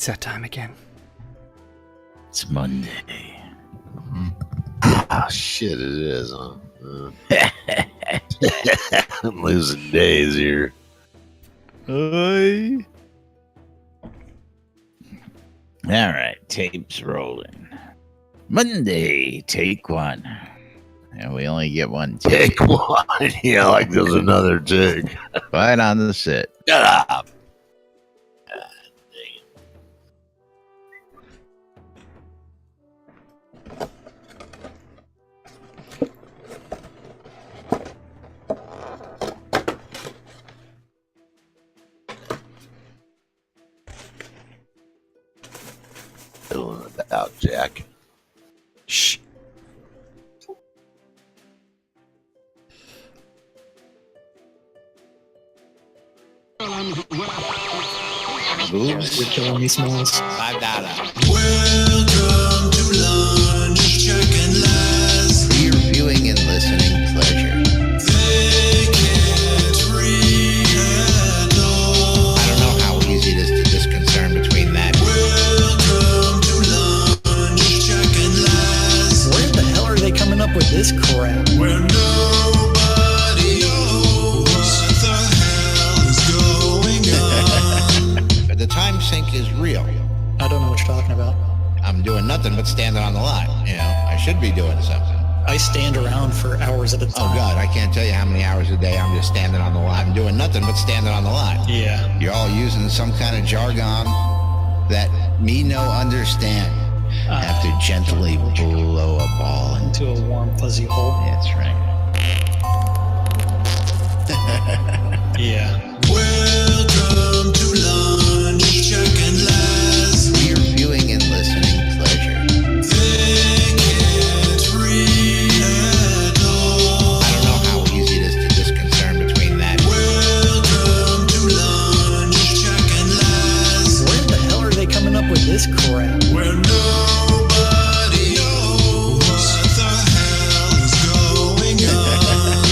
It's that time again. It's Monday. Oh, shit, it is, huh? I'm losing days here. All right, tape's rolling. Monday, take one. And we only get one take. Take one. Yeah, like there's another take. Right on the set. Shut up. Filling it out, Jack. Shh. Boobs. You're killing me, Smalls. $5. Welcome to lunch, Jack and Laz. For your viewing and listening pleasure. They can't read at all. I don't know how easy it is to discern between that. Welcome to lunch, Jack and Laz. Where the hell are they coming up with this crap? Where nobody knows what the hell is going on. The time sink is real. I don't know what you're talking about. I'm doing nothing but standing on the line. You know, I should be doing something. I stand around for hours at a time. Oh, God, I can't tell you how many hours a day I'm just standing on the line. I'm doing nothing but standing on the line. Yeah. You're all using some kind of jargon that me no understand. Have to gently blow a ball into. Into a warm, fuzzy hole. That's right. Yeah. Welcome to lunch, Jack and Laz. For your viewing and listening pleasure. They can't read at all. I don't know how easy it is to discern between that. Welcome to lunch, Jack and Laz. Where the hell are they coming up with this crap? Where nobody knows what the hell is going on.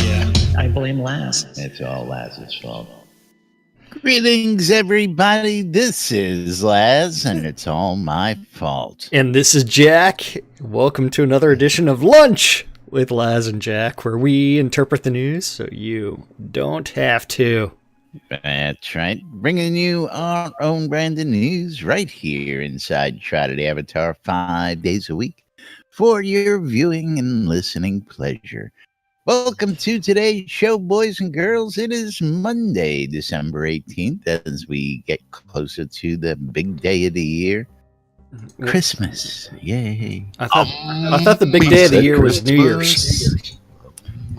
Yeah. I blame Laz. It's all Laz's fault. Greetings, everybody. This is Laz, and it's all my fault. And this is Jack. Welcome to another edition of Lunch with Laz and Jack, where we interpret the news so you don't have to. That's right. Bringing you our own brand of news right here inside Shroud Avatar 5 days a week for your viewing and listening pleasure. Welcome to today's show, boys and girls. It is Monday, December 18th, as we get closer to the big day of the year, Christmas. Yay. I thought the big day of the year was New Year's.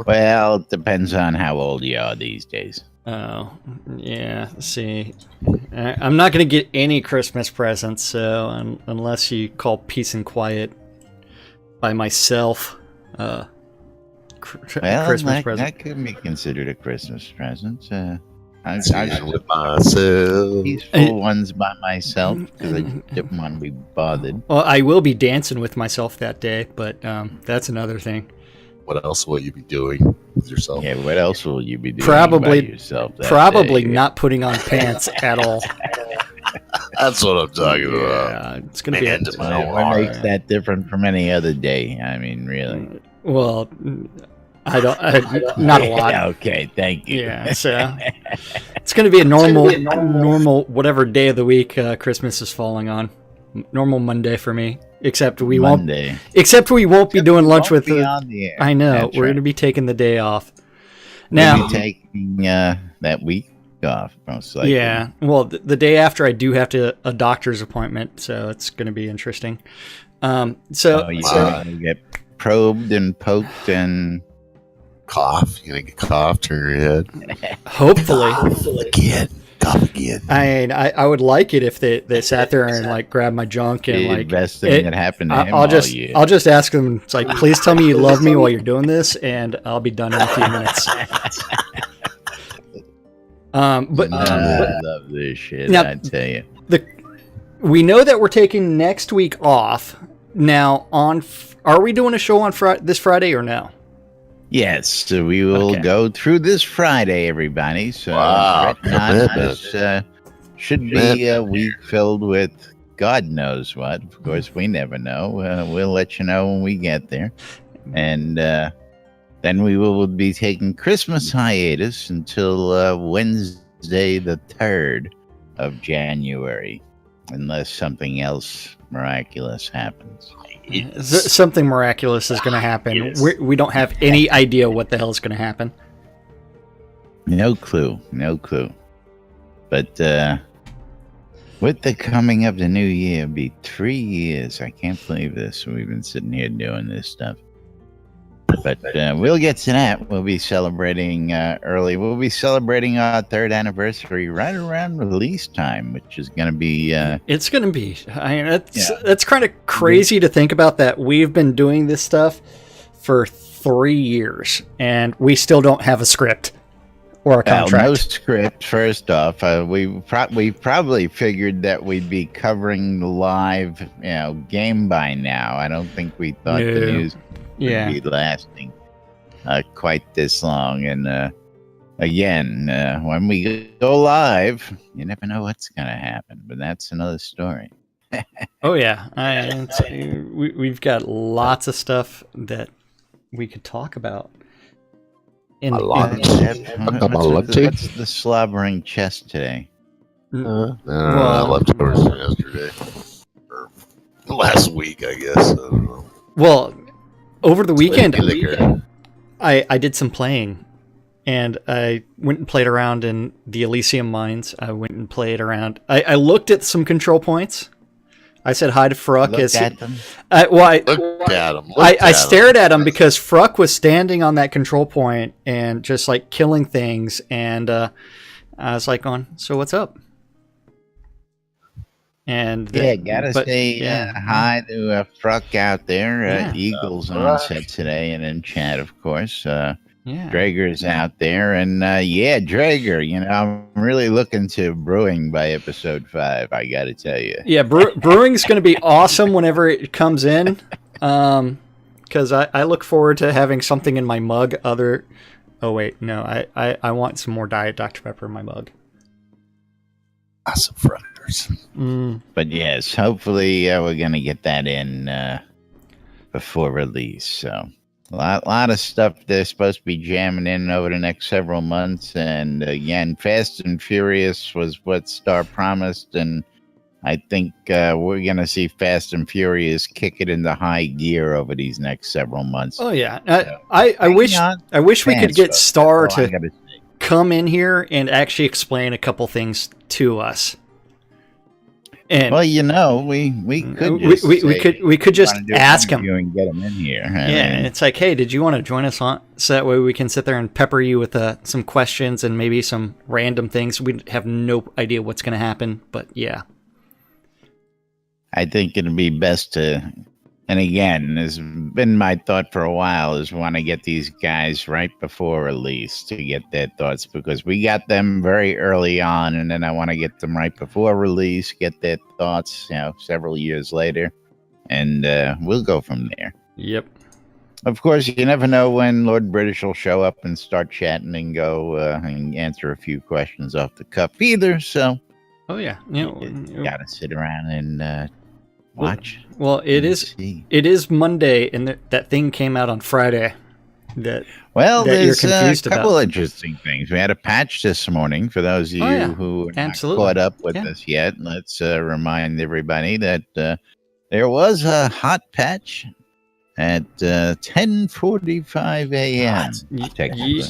Well, it depends on how old you are these days. Oh, yeah. See, I'm not going to get any Christmas presents, so unless you call peace and quiet by myself, Well, Christmas present. that could be considered a Christmas present. I With myself. peaceful ones by myself because I didn't want to be bothered. Well, I will be dancing with myself that day, but that's another thing. What else will you be doing with yourself? Yeah, what else will you be doing Probably- by yourself? That Probably day? not putting on pants at all. That's what I'm talking about. Yeah, it's going to be. Man, to my own What heart. makes that different from any other day? I mean, really. Well, I don't. Not a lot. Okay, thank you. Yeah, so it's going to be a normal whatever day of the week Christmas is falling on. Normal Monday for me, except we won't be doing lunch with the. the. I know That's we're right. going to be taking the day off. Now Now, be taking that week off, most likely. yeah. Well, the day after I do have a doctor's appointment, so it's going to be interesting. So You get probed and poked and Cough. You're going to get cough, turn your head. hopefully. Again. Cough again. I would like it if they sat there and like grabbed my junk and the like best thing that happened to him I'll all just year. I'll just ask them. It's like, please tell me you love me while you're doing this, and I'll be done in a few minutes. But I love this shit. Now- I tell you. we know that we're taking next week off. Now, are we doing a show on this Friday or no? Yes, so we will Okay. go through this Friday, everybody. So Wow, fret not, commitment. this should be a week filled with God knows what. Of course, we never know. We'll let you know when we get there. And then we will be taking Christmas hiatus until Wednesday the 3rd of January, unless something else miraculous happens. Something miraculous is going to happen. We don't have any idea what the hell is going to happen. No clue. But with the coming of the new year, it'll be 3 years. I can't believe this. We've been sitting here doing this stuff. But we'll get to that. We'll be celebrating early. We'll be celebrating our 3rd anniversary right around release time, which is going to be... it's going to be... That's kind of crazy to think about, that we've been doing this stuff for 3 years, and we still don't have a script or a contract. No script, first off. We probably figured that we'd be covering the live game by now. I don't think we thought the news... be lasting quite this long. And again, when we go live, you never know what's going to happen, but that's another story. Oh yeah, we've got lots of stuff that we could talk about. What's the slobbering chest today? Leftovers from yesterday. Or last week, I guess. I don't know. Well, over the weekend, I did some playing, and I went and played around in the Elysium Mines. I went and played around. I looked at some control points. I said hi to Fruck. Looked at them? I stared at him because Fruck was standing on that control point and just like killing things, and I was like, so what's up? And gotta say hi to Fruck out there. Eagles on set today and in chat, of course. Drager's out there, and Drager. I'm really looking to brewing by episode 5. I gotta tell you. Yeah, brewing's going to be awesome whenever it comes in, because I look forward to having something in my mug. Oh wait, no, I want some more Diet Dr Pepper in my mug. Awesome friends. But yes, hopefully we're gonna get that in before release. So a lot of stuff they're supposed to be jamming in over the next several months. And again, Fast and Furious was what Starr promised, and I think we're gonna see Fast and Furious kick it into high gear over these next several months. Oh yeah, I wish we could get Starr to come in here and actually explain a couple things to us. And we could just ask him and get him in here. It's like, hey, did you want to join us on? So that way we can sit there and pepper you with some questions and maybe some random things. We have no idea what's going to happen, but yeah. I think it'd be best to, and again, has been my thought for a while, is want to get these guys right before release to get their thoughts, because we got them very early on, and then I want to get them right before release, get their thoughts, several years later, and we'll go from there. Yep. Of course, you never know when Lord British will show up and start chatting and go and answer a few questions off the cuff either, so. Oh, yeah. You gotta sit around and watch. Well, it is Monday, and that thing came out on Friday. There's a couple interesting things. We had a patch this morning for those of you who are not caught up with us yet. Let's remind everybody that there was a hot patch at 10:45 a.m.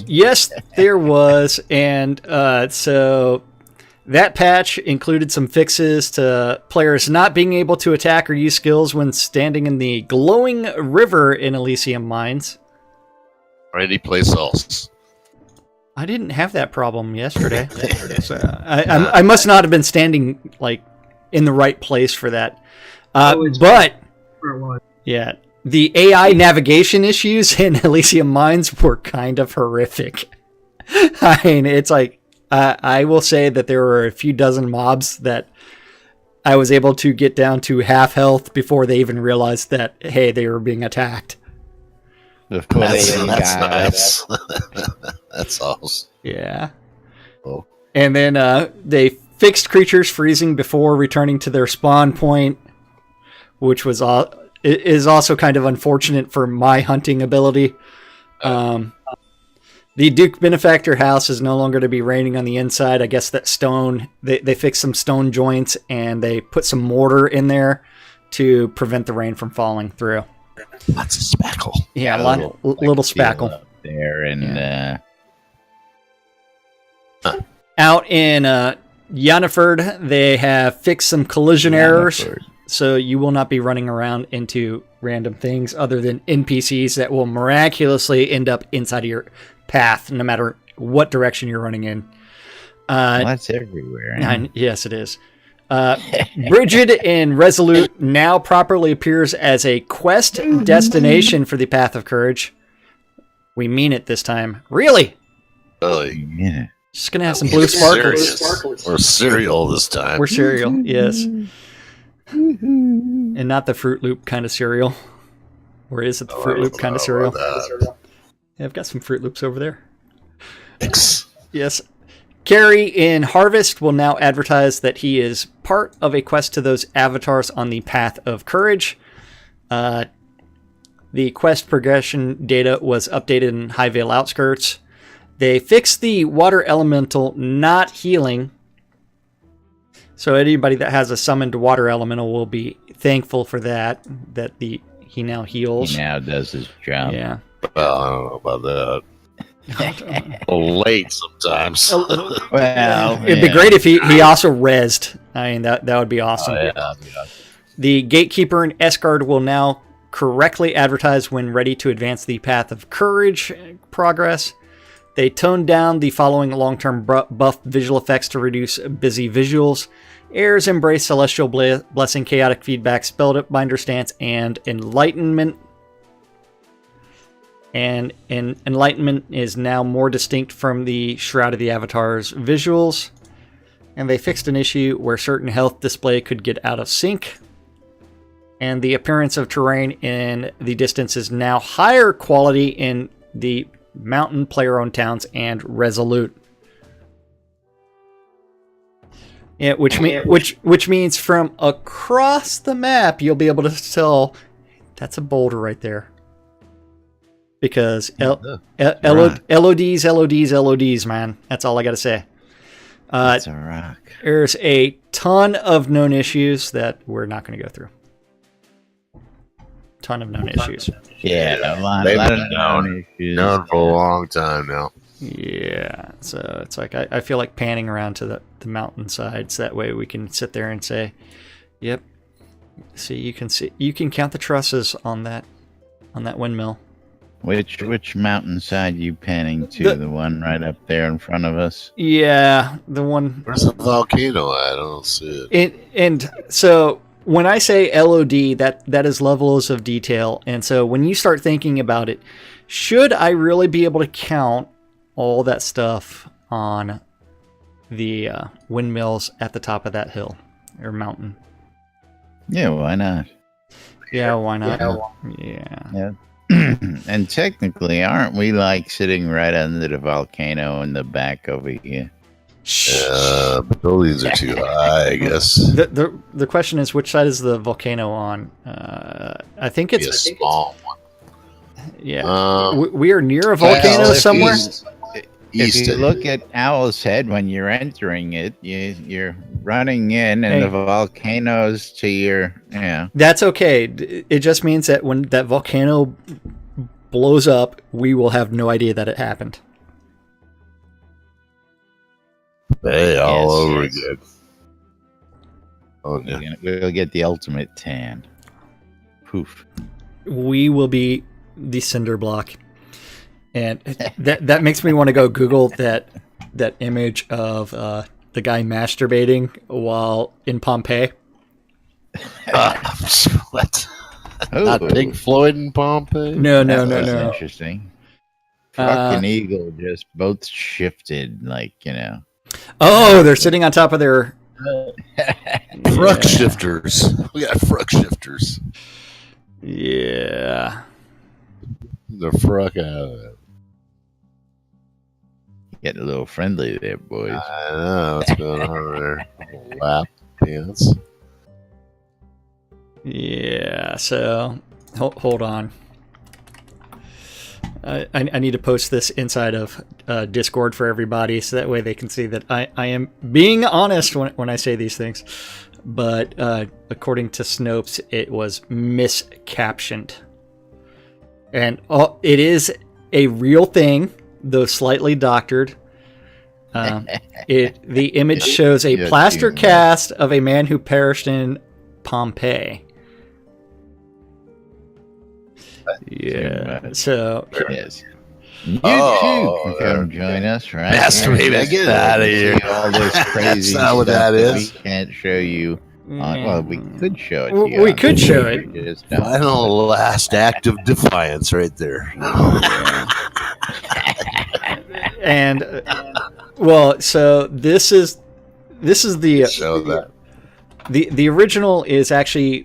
Yes, there was, and so. That patch included some fixes to players not being able to attack or use skills when standing in the glowing river in Elysium Mines. Or any place else. I didn't have that problem yesterday. So I must not have been standing in the right place for that. But the AI navigation issues in Elysium Mines were kind of horrific. I mean, it's like, I will say that there were a few dozen mobs that I was able to get down to half health before they even realized that, hey, they were being attacked. That's nice. That's awesome. Yeah. Oh. And then they fixed creatures freezing before returning to their spawn point, which is also kind of unfortunate for my hunting ability. The Duke Benefactor house is no longer to be raining on the inside. I guess that stone, they fixed some stone joints and they put some mortar in there to prevent the rain from falling through. Lots of spackle. Yeah, little spackle. Up there and Out in Yannaford, they have fixed some collision errors, so you will not be running around into random things other than NPCs that will miraculously end up inside of your path, no matter what direction you're running in. well, that's everywhere. Yes, it is. Bridget in Resolute now properly appears as a quest destination for the Path of Courage. We mean it this time. Really? Really? Yeah. Just going to have some blue sparkles. Serious. Or cereal this time. We're cereal, yes. And not the Fruit Loop kind of cereal. Or is it the Fruit Loop kind of cereal? Yeah, I've got some Fruit Loops over there. Thanks. Yes. Carrie in Harvest will now advertise that he is part of a quest to those avatars on the Path of Courage. The quest progression data was updated in Highvale Outskirts. They fixed the water elemental not healing. So anybody that has a summoned water elemental will be thankful for that he now heals. He now does his job. Yeah. Well, I don't know about that. A little late sometimes. Well, It'd be great if he also rezzed. I mean, that would be awesome. Yeah. The Gatekeeper in Esgard will now correctly advertise when ready to advance the Path of Courage progress. They toned down the following long-term buff visual effects to reduce busy visuals. Heirs embrace Celestial Blessing, Chaotic Feedback, Spellbinder Stance, and Enlightenment. And Enlightenment is now more distinct from the Shroud of the Avatar's visuals. And they fixed an issue where certain health display could get out of sync. And the appearance of terrain in the distance is now higher quality in the Mountain, Player-Owned Towns, and Resolute. Yeah, which means from across the map you'll be able to tell that's a boulder right there. Because LODs, man. That's all I got to say. It's a rock. There's a ton of known issues that we're not going to go through. Ton of known issues. Yeah, a lot They've of been known issues. Known for a long time now. Yeah, so it's like I feel like panning around to the mountainsides. That way we can sit there and say, "Yep, see you can count the trusses on that windmill." Which mountainside you panning to? The one right up there in front of us? Yeah, the one. Where's the volcano at? I don't see it. And so when I say LOD, that is levels of detail. And so when you start thinking about it, should I really be able to count all that stuff on the windmills at the top of that hill or mountain? Yeah, why not? Yeah, why not? Yeah. And technically, aren't we like sitting right under the volcano in the back over here? Buildings are too high, I guess. The question is, which side is the volcano on? I think it's a small one. Yeah, we are near a volcano somewhere. If you look at Owl's Head when you're entering it, you're running in, and the volcano's to your. Yeah, that's okay. It just means that when that volcano blows up, we will have no idea that it happened. Hey, all over again. Oh, yeah. We'll get the ultimate tan. Poof. We will be the cinder block. And that makes me want to go Google that image of the guy masturbating while in Pompeii. What? Not Pink Floyd in Pompeii? No. Interesting. Fucking Eagle just both shifted, Oh, they're sitting on top of their Fruck shifters. We got fruck shifters. Yeah. The fruck out of it. Getting a little friendly there, boys. I know what's going on there. Lap pants. Yeah, so hold on. I need to post this inside of Discord for everybody so that way they can see that I am being honest when I say these things. But according to Snopes, it was miscaptioned. And it is a real thing, though slightly doctored. The image shows a plaster cast of a man who perished in Pompeii. Yeah, so Yes. You too can come join us, right? Masturbating. Get out of here. All this crazy That's not what stuff that is. we can't show you. Well, we could show it to you. we could show it. You just don't. Final last act of defiance right there. And well, so this is the Show that. the original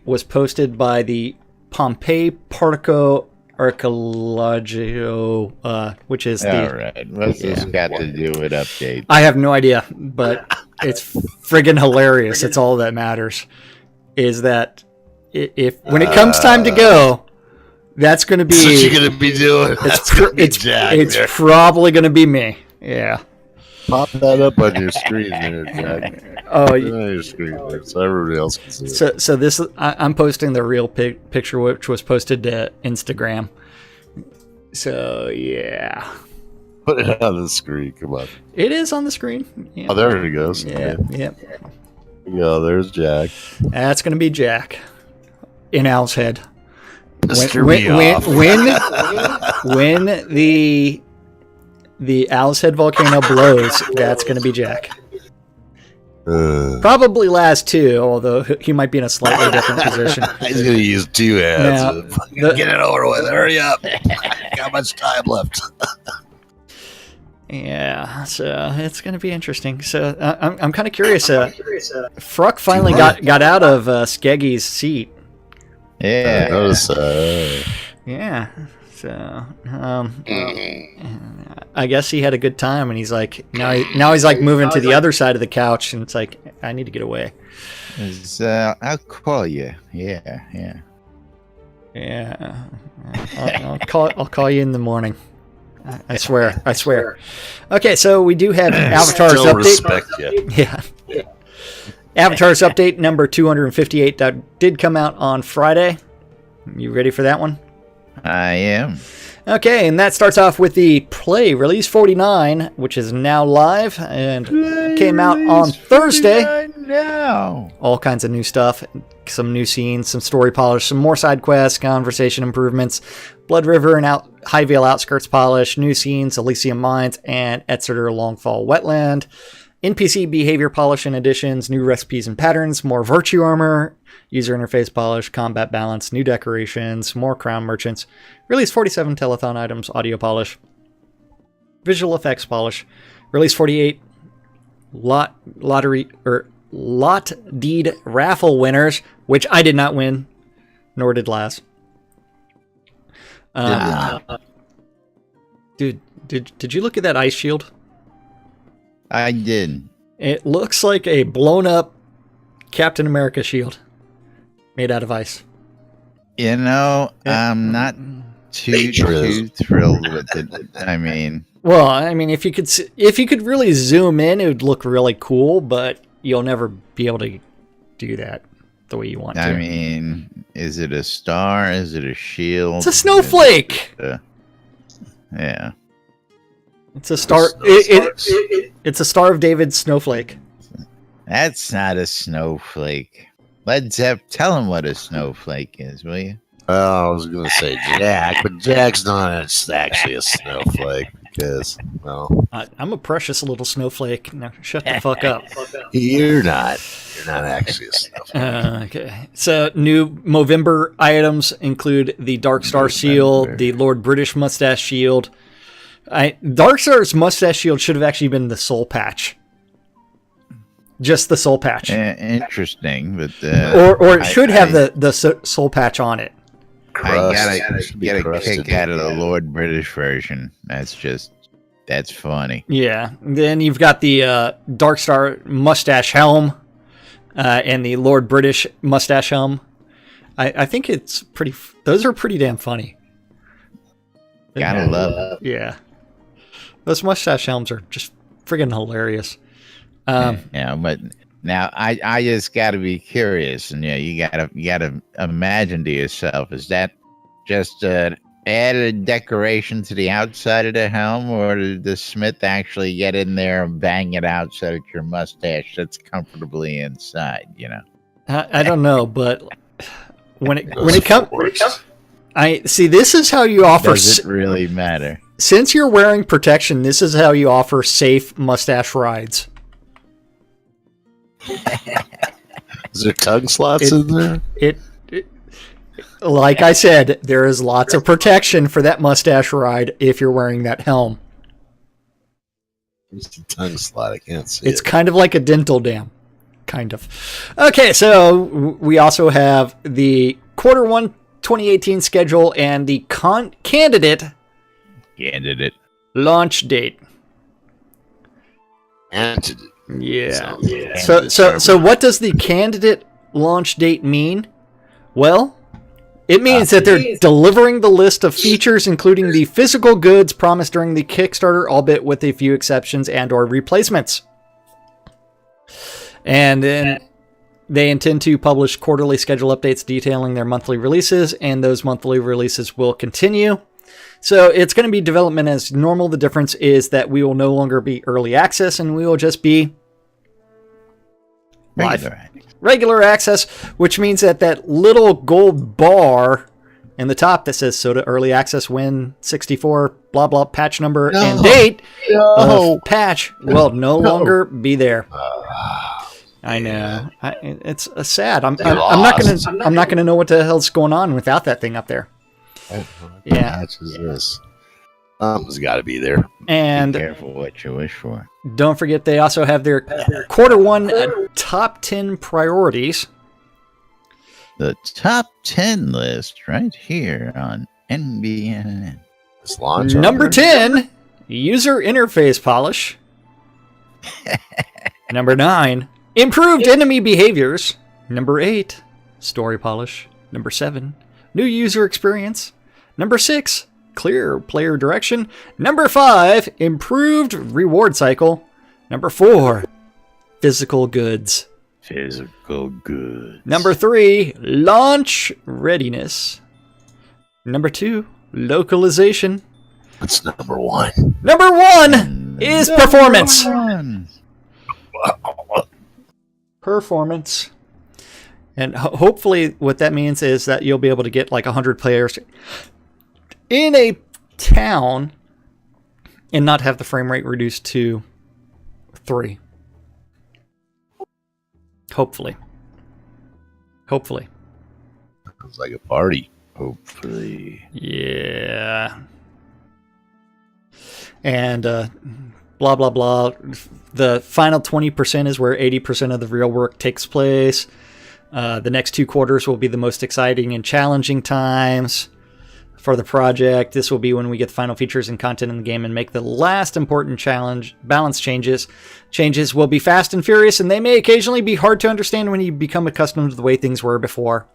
was posted by the Pompeii Partico Archaeologio, which is All right. What's this got to do with update? I have no idea, but it's friggin' hilarious. It's all that matters. Is that if when it comes time to go, that's going to be That's what you're gonna be doing. That's gonna be Jack. it's there. probably going to be me. Yeah. Pop that up on your screen there, Jack. Oh, On your screen there, so everybody else can see it. so this I'm posting the real picture, which was posted to Instagram. So yeah, Put it on the screen. Come on. it is on the screen. Yeah. Oh, there he goes. Yeah, yeah. Yeah, there's Jack. That's going to be Jack in Al's head. Mr. When the Al's head volcano blows, that's going to be Jack. Probably Laz too, although he might be in a slightly different position. He's gonna use two hands. Now, to fucking get it over with. Hurry up! Got much time left. Yeah, so it's going to be interesting. So I'm kind of curious. Fruck finally got out of Skeggy's seat. Yeah. Notice, Yeah. So I guess he had a good time, and he's like now he's like moving to the other side of the couch, and it's like I need to get away. I'll call you. Yeah. Yeah. I'll call you in the morning. I swear. Okay, so we do have Avatar's still update. respect you. Yeah. Avatar's update number 258 that did come out on Friday. You ready for that one? I am. Okay, and that starts off with the Play Release 49, which is now live and came out on Thursday. Now. All kinds of new stuff, some new scenes, some story polish, some more side quests, conversation improvements, Blood River and Highvale Outskirts polish, new scenes, Elysium Mines, and Exeter Longfall Wetland. NPC behavior polish and additions, new recipes and patterns, more virtue armor, user interface polish, combat balance, new decorations, more crown merchants, release 47 telethon items, audio polish, visual effects polish, release 48 lot deed raffle winners, which I did not win, nor did Laz. Dude, did you look at that ice shield? I did. It looks like a blown up Captain America shield made out of ice. You know, I'm not too thrilled with it. I mean, if you could really zoom in, it would look really cool, but you'll never be able to do that the way you want to. I mean, is it a star? Is it a shield? It's a snowflake. Yeah. It's a star. It's a Star of David snowflake. That's not a snowflake. Tell him what a snowflake is, will you? I was going to say Jack, but Jack's not actually a snowflake because, well, I'm a precious little snowflake. Now shut the fuck up. you're not. You're not actually a snowflake. Okay. So new Movember items include the Dark Star shield, the Lord British mustache shield. Dark Star's mustache shield should have actually been the soul patch. Just the soul patch. Interesting, but or it should have the soul patch on it. I gotta get a kick out of the Lord British version. That's That's funny. Yeah. Then you've got the Dark Star mustache helm and the Lord British mustache helm. I think it's pretty. Those are pretty damn funny. Gotta love it. Yeah. Those mustache helms are just friggin' hilarious. Yeah, but now I just gotta be curious, and you gotta imagine to yourself, is that just added decoration to the outside of the helm, or did the smith actually get in there and bang it out so that your mustache sits comfortably inside? I don't know, but when it comes, I see. This is how you offer. Does it really matter? Since you're wearing protection, this is how you offer safe mustache rides. Is there tongue slots in there? Like I said, there is lots of protection for that mustache ride if you're wearing that helm. There's the tongue slot. I can't see It's it. kind of like a dental dam. Kind of. Okay, so we also have the Q1 2018 schedule and the candidate launch date. Antidote. Yeah. Sounds So what does the candidate launch date mean? Well, it means that they're delivering the list of features, including the physical goods promised during the Kickstarter, albeit with a few exceptions and or replacements. And then they intend to publish quarterly schedule updates detailing their monthly releases, and those monthly releases will continue. So it's going to be development as normal. The difference is that we will no longer be early access, and we will just be regular access, which means that that little gold bar in the top that says Soda Early Access Win 64 blah blah patch number and date of patch will no longer be there. I know. It's sad. I'm not gonna know what the hell's going on without that thing up there. Yeah. Patch is this? Something's got to be there. And Be careful what you wish for. don't forget, they also have their Q1 top 10 priorities. The top 10 list right here on NBN. This launch Number on there. 10, user interface polish. Number 9, improved enemy behaviors. Number 8, story polish. Number 7, new user experience. Number 6, clear player direction. Number 5, improved reward cycle. Number 4, physical goods. Physical goods. Number 3, launch readiness. Number 2, localization. What's number 1? Number 1 is performance. Performance. And hopefully what that means is that you'll be able to get like 100 players in a town and not have the frame rate reduced to 3. Hopefully. Sounds like a party. Hopefully. Yeah. And blah, blah, blah. The final 20% is where 80% of the real work takes place. The next 2 quarters will be the most exciting and challenging times for the project. This will be when we get the final features and content in the game and make the last important challenge. Balance changes. Changes will be fast and furious, and they may occasionally be hard to understand when you become accustomed to the way things were before.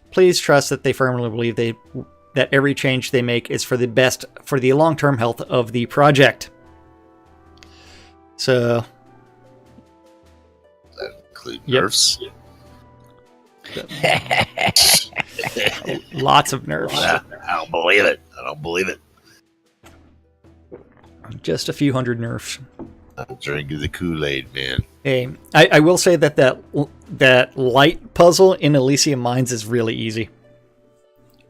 Please trust that they firmly believe that every change they make is for the best for the long-term health of the project. So, Does that include Yep. nerfs? lots of nerfs. I don't believe it. Just a few hundred nerfs. I'm drinking the Kool-Aid, man. Hey, I will say that light puzzle in Elysium Mines is really easy.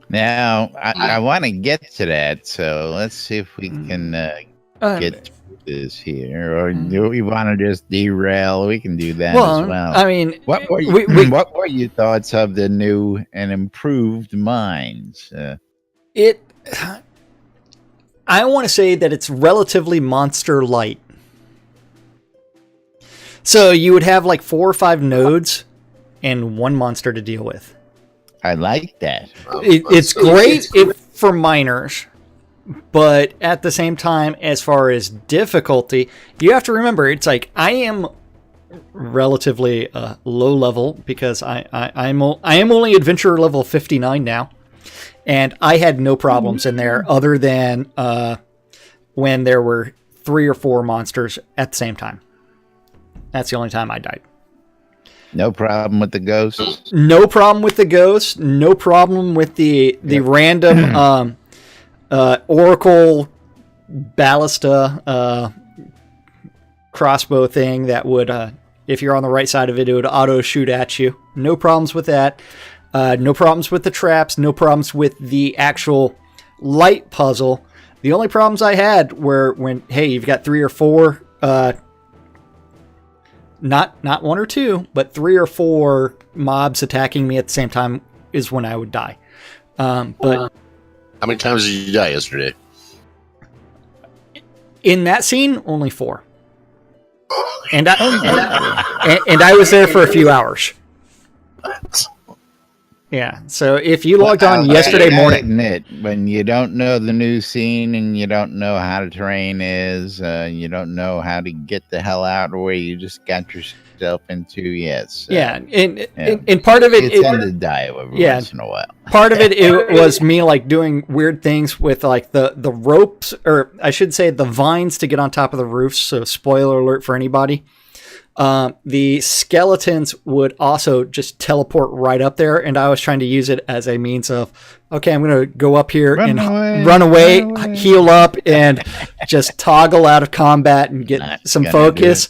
Now, I want to get to that, so let's see if we can get through this here. Or do we want to just derail? We can do that as well. I mean, What were your thoughts of the new and improved mines? I want to say that it's relatively monster light. So you would have like 4 or 5 nodes and 1 monster to deal with. I like that. It's great for miners. But at the same time, as far as difficulty, you have to remember, it's like I am relatively low level because I am only adventurer level 59 now, and I had no problems in there other than when there were 3 or 4 monsters at the same time. That's the only time I died. No problem with the ghosts? No problem with the ghosts. No problem with the random Oracle ballista crossbow thing that would, if you're on the right side of it, it would auto shoot at you. No problems with that. No problems with the traps. No problems with the actual light puzzle. The only problems I had were when, hey, you've got 3 or 4, not 1 or 2, but 3 or 4 mobs attacking me at the same time is when I would die. But how many times did you die yesterday? in that scene, only 4. And I was there for a few hours. Yeah, so if you logged on yesterday morning... admit, when you don't know the new scene and you don't know how the terrain is, you don't know how to get the hell out of where you just got yourself into, yes. Yeah, and part of it... You tend to die every once in a while. Part of it was me like doing weird things with like the ropes, or I should say the vines to get on top of the roofs, so spoiler alert for anybody. The skeletons would also just teleport right up there, and I was trying to use it as a means of, okay, I'm going to go up here run away, heal up, and just toggle out of combat and get some focus.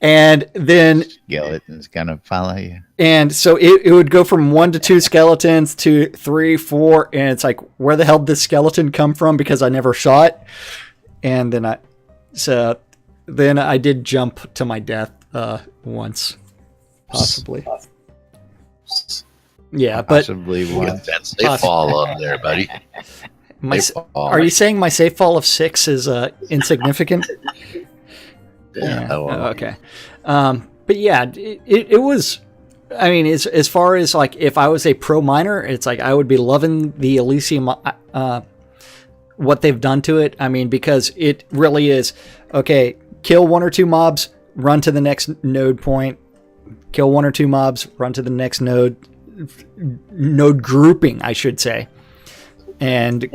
And then skeleton's gonna follow you. And so it would go from 1 to 2 skeletons to 3, 4, and it's like, where the hell did this skeleton come from? Because I never saw it. And then I did jump to my death once, possibly. Yeah, but possibly once. That's they fall up there, buddy. Are you saying my safe fall of 6 is insignificant? Yeah. Okay. But yeah, it was. I mean, as far as like if I was a pro miner, it's like I would be loving the Elysium. What they've done to it. I mean, because it really is okay. Kill 1 or 2 mobs, run to the next node point. Kill 1 or 2 mobs, run to the next node grouping, I should say, and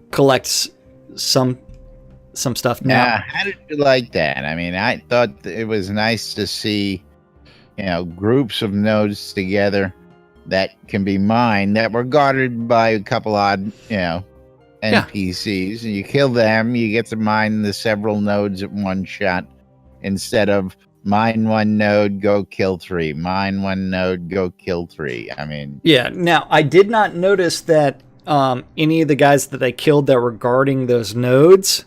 collect some stuff. Now, how did you like that? I mean, I thought it was nice to see, groups of nodes together that can be mined that were guarded by a couple odd, NPCs, and you kill them, you get to mine the several nodes at one shot instead of mine 1 node, go kill 3, mine 1 node, go kill 3. I mean, yeah. Now, I did not notice that any of the guys that I killed that were guarding those nodes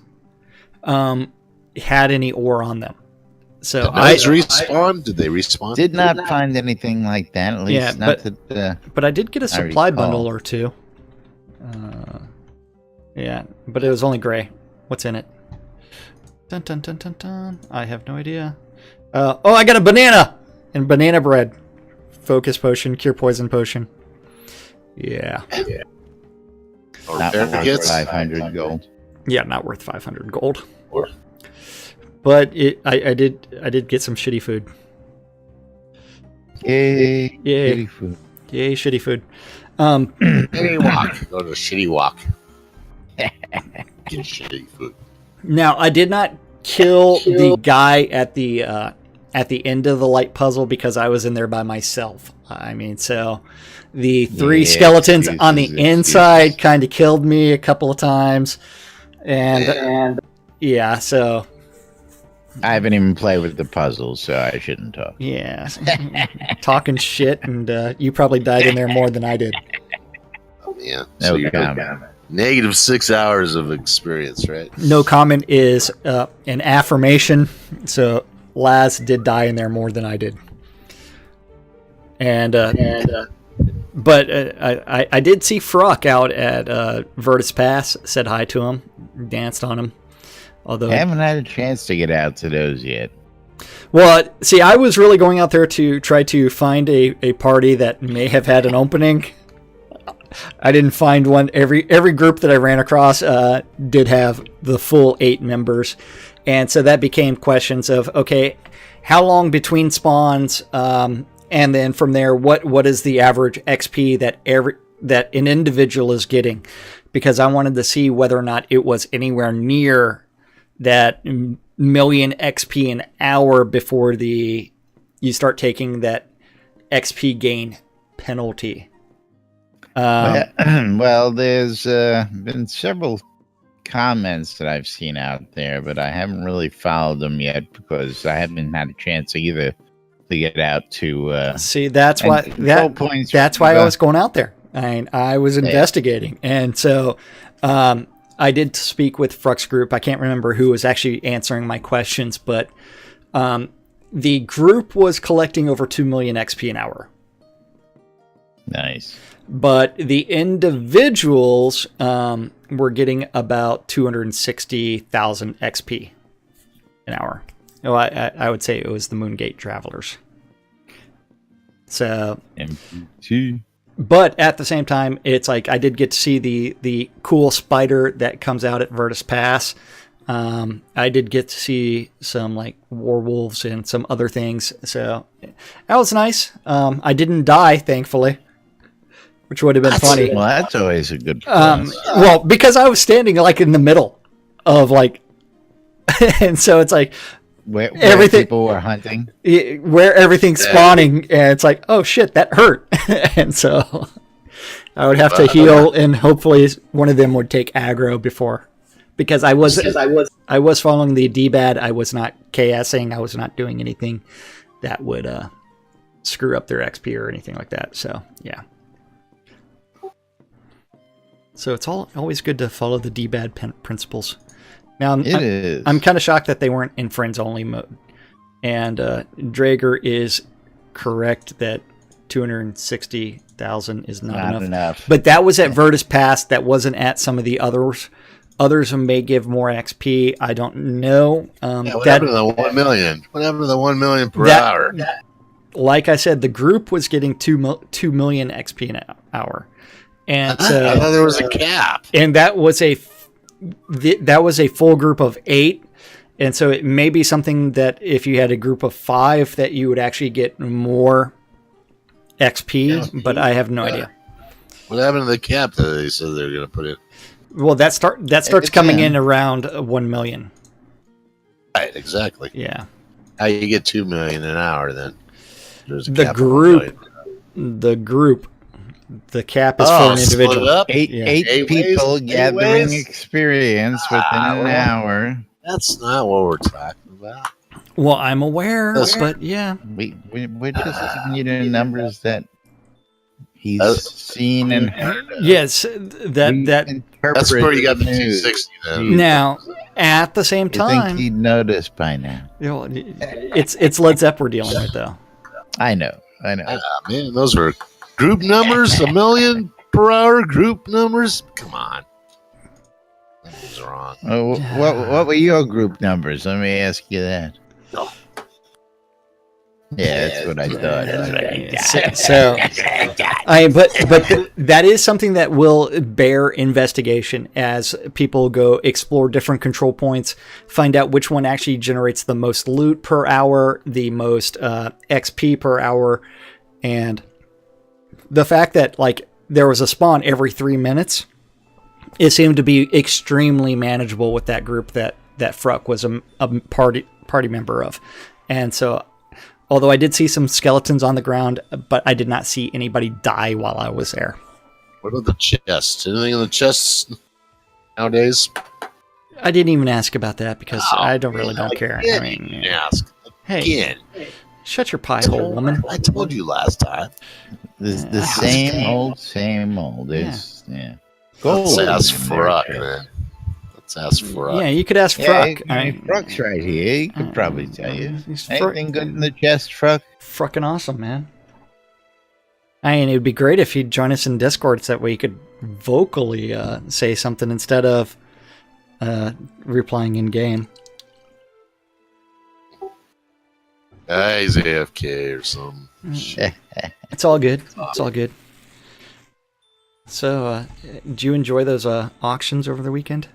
had any ore on them. So respawn? Did they respawn? Did not find anything like that. At least but I did get a supply bundle or 2. Yeah, but it was only gray. What's in it? Dun, dun, dun, dun, dun. I have no idea. I got a banana and banana bread. Focus potion, cure poison potion. Yeah. Not worth 500 gold. Yeah, not worth 500 gold. But I did get some shitty food. Yay! Yay! Shitty food. Yay! Shitty food. Shitty walk. Go to a shitty walk. Get shitty food. Now, I did not kill the guy at the end of the light puzzle because I was in there by myself. I mean, so the 3 skeletons on the inside kind of killed me a couple of times, and yeah, so I haven't even played with the puzzle, so I shouldn't talk. Yeah, talking shit, and you probably died in there more than I did. Yeah, No so comment. Negative 6 hours of experience, right? No comment is an affirmation. So Laz did die in there more than I did, but I did see Fruck out at Virtus Pass. Said hi to him, danced on him. Although I haven't had a chance to get out to those yet. Well, see, I was really going out there to try to find a party that may have had an opening. I didn't find one. Every group that I ran across did have the full 8 members, and so that became questions of, okay, how long between spawns, and then from there, what is the average XP that an individual is getting? Because I wanted to see whether or not it was anywhere near that million XP an hour before you start taking that XP gain penalty. Well, there's been several comments that I've seen out there, but I haven't really followed them yet because I haven't had a chance either to get out to see. That's why I was going out there. I was investigating, and so I did speak with Fruck's group. I can't remember who was actually answering my questions, but the group was collecting over 2 million XP an hour. Nice. But the individuals were getting about 260,000 XP an hour. Oh, I would say it was the Moongate Travelers. So, MPT. But at the same time, it's like I did get to see the cool spider that comes out at Virtus Pass. I did get to see some like werewolves and some other things. So that was nice. I didn't die, thankfully, which would have been funny. Well, that's always a good plus. Well, because I was standing like in the middle of like, and so it's like, where everything people were hunting, where everything's spawning, and it's like, oh shit, that hurt. And so I would have to heal, and hopefully one of them would take aggro before, because I was following the D-bad. I was not KSing. I was not doing anything that would screw up their XP or anything like that. So yeah. So it's always good to follow the D-bad principles. Now, I'm kind of shocked that they weren't in friends-only mode. And Drager is correct that 260,000 is not enough. But that was at Virtus Pass. That wasn't at some of the others. Others may give more XP. I don't know. What happened to the 1 million? What happened to the 1 million per hour? Like I said, the group was getting 2 million XP an hour. And so, I thought there was a cap. And that was a full group of 8, and so it may be something that if you had a group of 5 that you would actually get more XP, but I have no idea. What happened to the cap that they said they were going to put in? Well, that starts coming in around 1 million. Right, exactly. Yeah. How you get 2 million an hour then? There's a the cap group. The cap is for an individual. Eight people gathering experience within an hour. That's not what we're talking about. Well, I'm aware, but yeah. We're just giving you the numbers that he's seen and heard of. Yes, that's where you got the 260 then. Now, at the same time, I think he'd notice by now. It's Led Zepp we're dealing with, though. I know. Man, those were group numbers, 1 million per hour group numbers. Come on, that's wrong. What were your group numbers? Let me ask you that. No. Yeah, that's what I thought. But that is something that will bear investigation as people go explore different control points, find out which one actually generates the most loot per hour, the most XP per hour, and the fact that like there was a spawn every 3 minutes, it seemed to be extremely manageable with that group that Fruck was a party member of. And so, although I did see some skeletons on the ground, but I did not see anybody die while I was there. What about the chest? Anything in the chests nowadays? I didn't even ask about that because I don't care. I mean, ask again. Hey, shut your pie hole, woman. I told you last time. The same old. Yeah. Let's ask Fruck, man. Let's ask Fruck. Yeah, you could ask Fruck. Fruck's right here. He could probably tell you. Anything good in the chest, Fruck? Fucking awesome, man. I mean, it would be great if he'd join us in Discord so that way he could vocally say something instead of replying in game. He's AFK or something. It's all good. It's all good. So, did you enjoy those auctions over the weekend?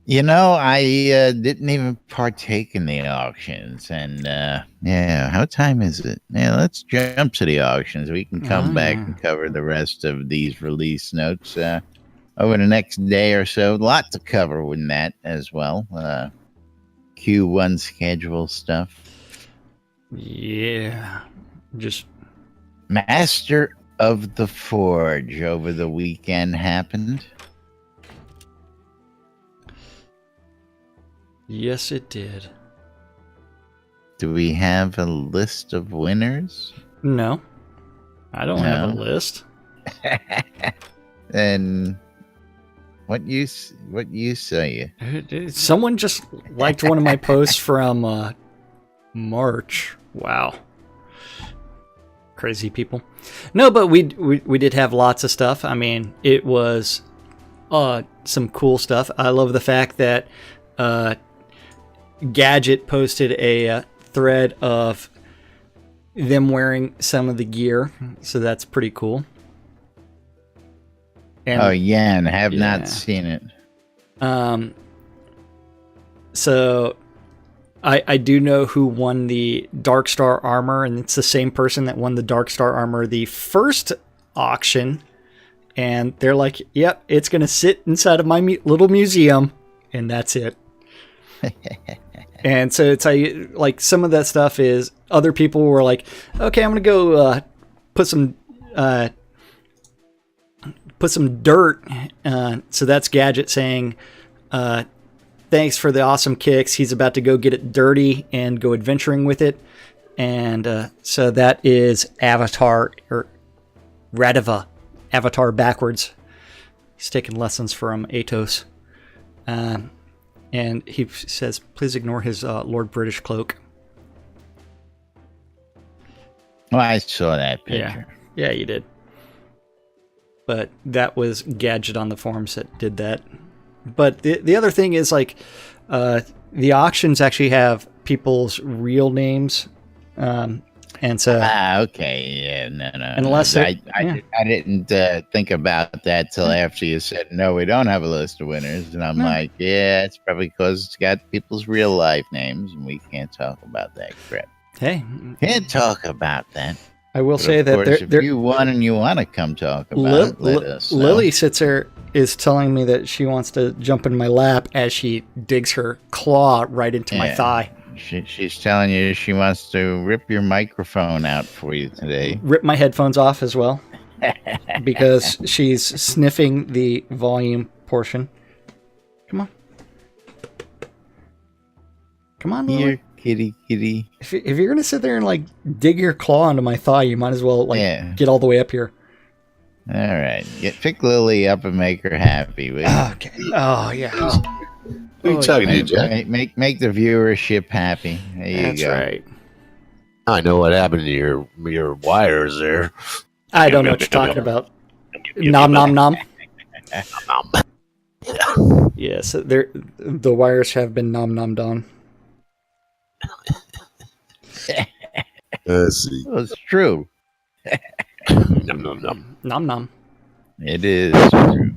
You know, I didn't even partake in the auctions. And yeah, how time is it? Yeah, let's jump to the auctions. We can come back and cover the rest of these release notes over the next day or so. A lot to cover with that as well. Q1 schedule stuff. Yeah. Just Master of the Forge over the weekend happened. yes, it did. Do we have a list of winners? No, I don't have a list. And what you say? Someone just liked one of my posts from March. Wow. Crazy people. No, but we did have lots of stuff. I mean, it was some cool stuff. I love the fact that Gadget posted a thread of them wearing some of the gear, so that's pretty cool. And, and have not seen it. So I do know who won the Dark Star armor, and it's the same person that won the Dark Star armor the first auction. And they're like, "Yep, it's gonna sit inside of my little museum," and that's it. And so it's like some of that stuff is other people were like, "Okay, I'm gonna go put some dirt." So that's Gadget saying, "Thanks for the awesome kicks." He's about to go get it dirty and go adventuring with it. And so that is Avatar, or Radava, Avatar backwards. He's taking lessons from Atos. And he says, please ignore his Lord British cloak. Well, I saw that picture. Yeah, you did. But that was Gadget on the forums that did that. But the other thing is, like, the auctions actually have people's real names. And so, okay, yeah, no. Unless I didn't think about that till after you said, no, we don't have a list of winners. And I'm like, yeah, it's probably because it's got people's real life names, and we can't talk about that crap. Hey. Can't talk about that. I will say that if you won and you want to come talk about it, let us know. Lily sits there, is telling me that she wants to jump in my lap as she digs her claw right into my thigh. She's telling you she wants to rip your microphone out for you today. Rip my headphones off as well, because she's sniffing the volume portion. Come on. Come on, Lily. Here, kitty. If you're going to sit there and, like, dig your claw into my thigh, you might as well, like, get all the way up here. All right. Pick Lily up and make her happy. Okay. Oh, yeah. What are you talking to, Jack? Make the viewership happy. There you That's go. right. I know what happened to your wires there. I don't know what you're talking about. Nom nom nom. Yes, the wires have been nom nom dom. Let's see. Well, it's true. Nom nom nom. Nom nom. It is true.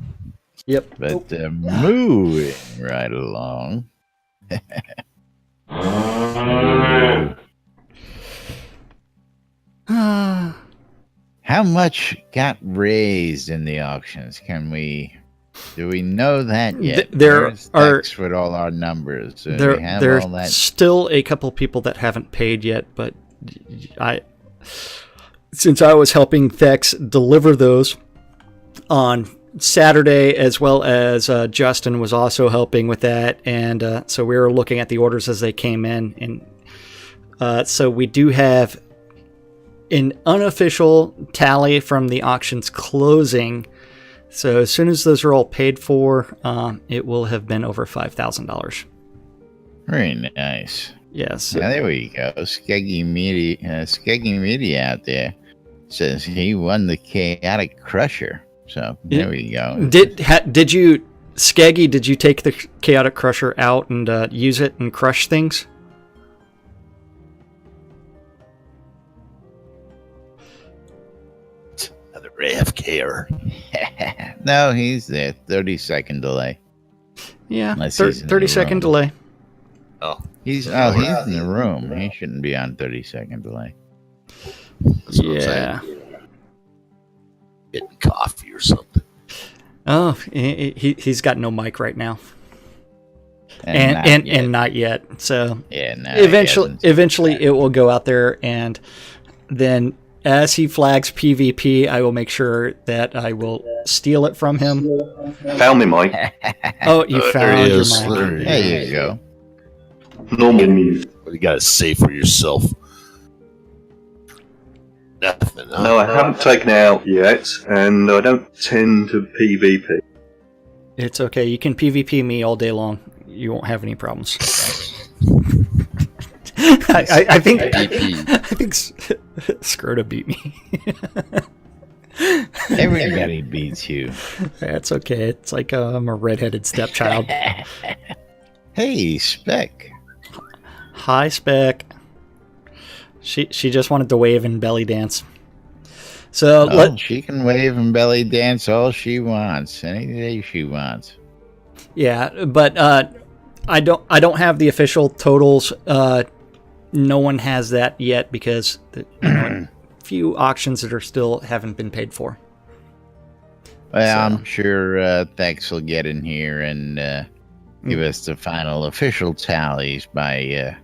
Yep. But moving right along. How much got raised in the auctions? Do we know that yet? There's with all our numbers. There's still a couple people that haven't paid yet, but since I was helping Thex deliver those on Saturday, as well as Justin was also helping with that, and so we were looking at the orders as they came in, and so we do have an unofficial tally from the auctions closing. So as soon as those are all paid for, it will have been over $5,000. Very nice. Yes. Now, there we go. Skeggy Media out there says he won the Chaotic Crusher. So there we go. Did you, Skeggy? Did you take the Chaotic Crusher out and use it and crush things? Another AFKer. No, he's there. 30-second delay. Yeah, Unless he's in the 30-second room. delay. Oh, He's in the room. He shouldn't be on 30-second delay. that's what I'm Yeah. saying. Getting coffee or something. Oh, he's got no mic right now, not and yet. not yet. So Yeah, no, eventually it will go out there, and then as he flags PvP, I will make sure that I will steal it from him. Found me mic. Oh, you There found he your is. mic. There you go. Normal mute. What do you got to say for yourself? Nothing. Huh? No, I haven't taken it out yet, and I don't tend to PvP. It's okay. You can PvP me all day long. You won't have any problems. I think Scroda beat me. Everybody beats you. That's okay. It's like I'm a redheaded stepchild. Hey, Spec. Hi, Spec. She just wanted to wave and belly dance. So She can wave and belly dance all she wants, any day she wants. yeah, but I don't have the official totals. No one has that yet because a few auctions that are still haven't been paid for. Well, So- I'm sure Thex will get in here and give us the final official tallies by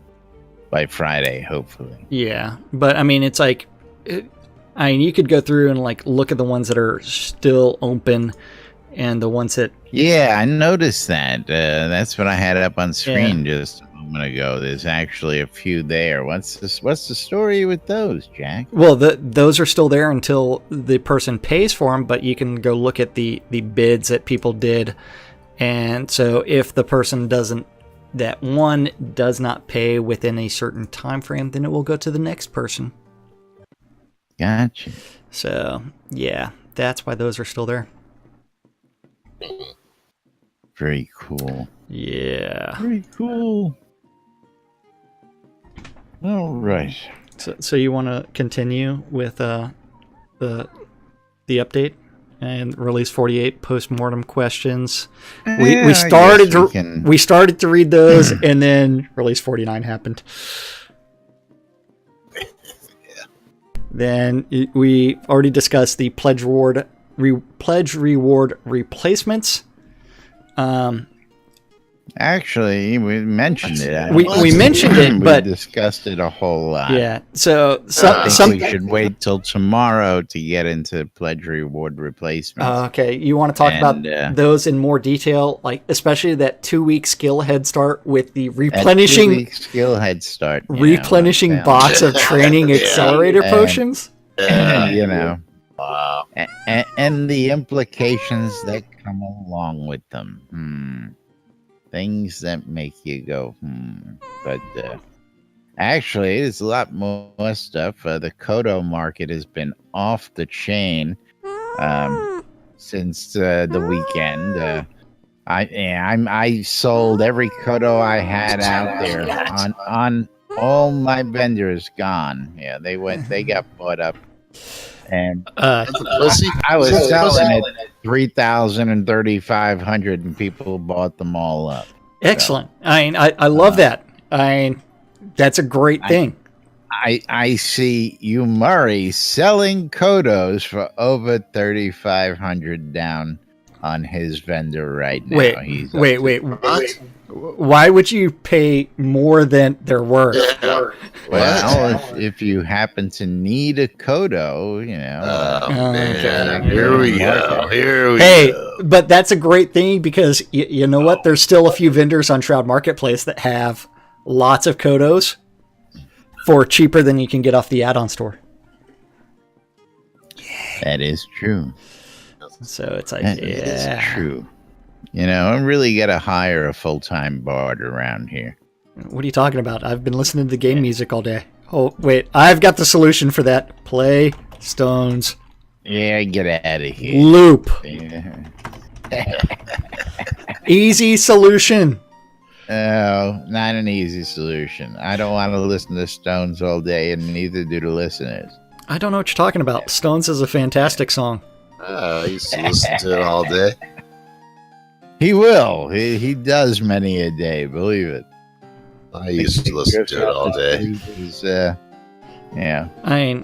Friday, hopefully. Yeah, but I mean, it's like, you could go through and like look at the ones that are still open, and the ones that Yeah, I noticed that. That's what I had up on screen just a moment ago. There's actually a few there. What's the story with those, Jack? well, those are still there until the person pays for them. But you can go look at the bids that people did, and so if the person does not pay within a certain time frame, then it will go to the next person. Gotcha. So yeah, that's why those are still there. Very cool. Yeah. Very cool. All right. So you want to continue with the update and release 48 post-mortem questions? We started to read those, and then release 49 happened. Then we already discussed the pledge reward replacements. Actually, we mentioned it. We mentioned it, but we discussed it a whole lot. yeah. So I think we should wait till tomorrow to get into pledge reward replacements. okay, you want to talk about those in more detail, like especially that 2-week skill head start with the replenishing skill head start, box of training accelerator potions. Wow. And the implications that come along with them. Things that make you go, But actually, there's a lot more stuff. The Kodo market has been off the chain since the weekend. I sold every Kodo I had out there on all my vendors gone. Yeah, they got bought up. And I was selling it at 3,000 and 3,500, and people bought them all up. Excellent. I love that. That's a great thing. I see you, Murray, selling Kodos for over 3,500 down on his vendor right now. Wait. Why would you pay more than they're worth? Well, if you happen to need a Kodo, Here we go. Hey, but that's a great thing because you know what? There's still a few vendors on Shroud Marketplace that have lots of Kodos for cheaper than you can get off the add-on store. That is true. So it's like, It's true. I really got to hire a full-time bard around here. What are you talking about? I've been listening to the game music all day. Oh, wait. I've got the solution for that. Play Stones. Yeah, get out of here. Loop. Yeah. Easy solution. No, not an easy solution. I don't want to listen to Stones all day, and neither do the listeners. I don't know what you're talking about. Stones is a fantastic song. I used to listen to it all day. He will. He does many a day. Believe it. I used to listen to it all day. Yeah. I mean,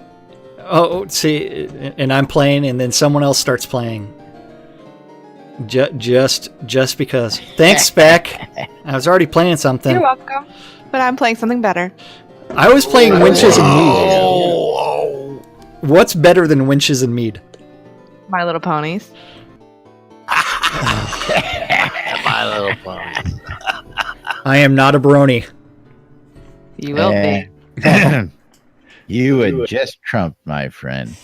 see, and I'm playing, and then someone else starts playing. Just because. Thanks, Spec. I was already playing something. You're welcome. But I'm playing something better. I was playing Winches and Mead. Oh, What's better than Winches and Mead? My Little Ponies. My Little Pony. I am not a brony. You will be. You would just trump, my friend.